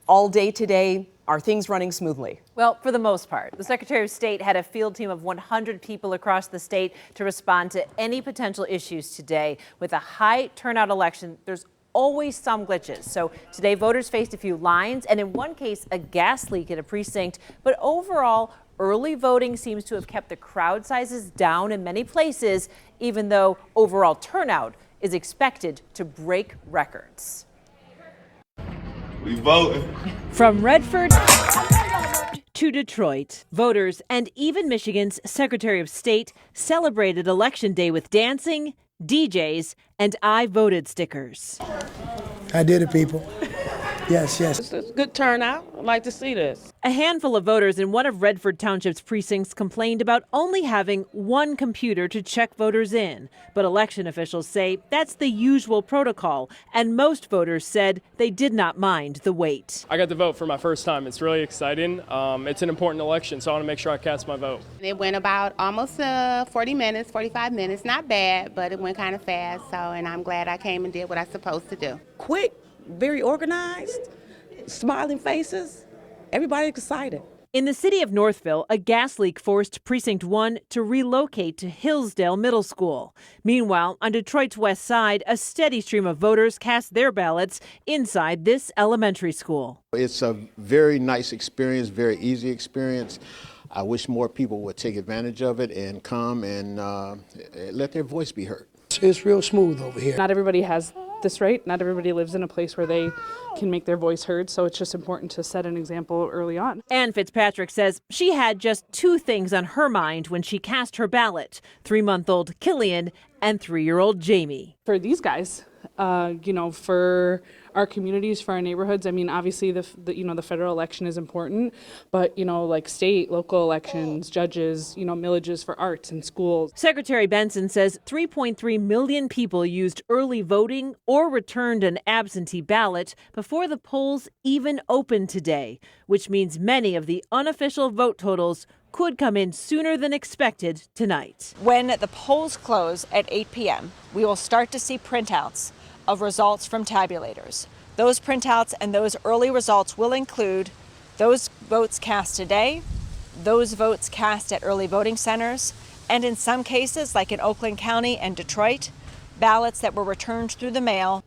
all day today. Are things running smoothly? Well, for the most part. The Secretary of State had a field team of 100 people across the state to respond to any potential issues today. With a high turnout election, there's always some glitches. So today voters faced a few lines and in one case a gas leak at a precinct. But overall, early voting seems to have kept the crowd sizes down in many places, even though overall turnout is expected to break records. We voting. From Redford to Detroit, voters and even Michigan's Secretary of State celebrated Election Day with dancing, DJs, and I voted stickers. I did it, people. Yes, yes. It's a good turnout. I'd like to see this. A handful of voters in one of Redford Township's precincts complained about only having one computer to check voters in. But election officials say that's the usual protocol, and most voters said they did not mind the wait. I got to vote for my first time. It's really exciting. It's an important election, so I want to make sure I cast my vote. It went about almost 40 minutes, 45 minutes. Not bad, but it went kind of fast. And I'm glad I came and did what I was supposed to do. Quick, very organized, smiling faces. Everybody excited. In the city of Northville, a gas leak forced Precinct 1 to relocate to Hillsdale Middle School. Meanwhile, on Detroit's west side, a steady stream of voters cast their ballots inside this elementary school. It's a very nice experience, very easy experience. I wish more people would take advantage of it and come and let their voice be heard. It's real smooth over here. Not everybody has this right. Not everybody lives in a place where they can make their voice heard, so it's just important to set an example early on. Ann Fitzpatrick says she had just two things on her mind when she cast her ballot: 3-month-old Killian and 3-year-old Jamie. For these guys, for our communities, for our neighborhoods, I mean, obviously the federal election is important, but like state, local elections, judges, millages for arts and schools. Secretary Benson says 3.3 million people used early voting or returned an absentee ballot before the polls even opened today, which means many of the unofficial vote totals could come in sooner than expected tonight. When the polls close at 8 p.m., we will start to see printouts of results from tabulators. Those printouts and those early results will include those votes cast today, those votes cast at early voting centers, and in some cases, like in Oakland County and Detroit, ballots that were returned through the mail.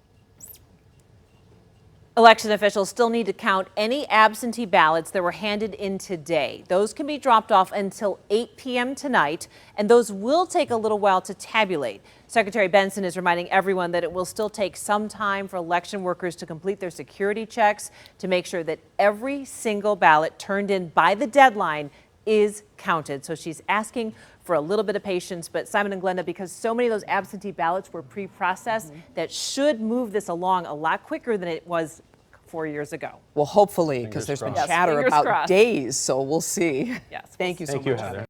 Election officials still need to count any absentee ballots that were handed in today. Those can be dropped off until 8 p.m. tonight, and those will take a little while to tabulate. Secretary Benson is reminding everyone that it will still take some time for election workers to complete their security checks to make sure that every single ballot turned in by the deadline is counted. So she's asking for a little bit of patience. But Simon and Glenda, because so many of those absentee ballots were pre-processed, that should move this along a lot quicker than it was 4 years ago. Well, hopefully, because there's been chatter about days, so we'll see. Yes. Thank you so much, Heather.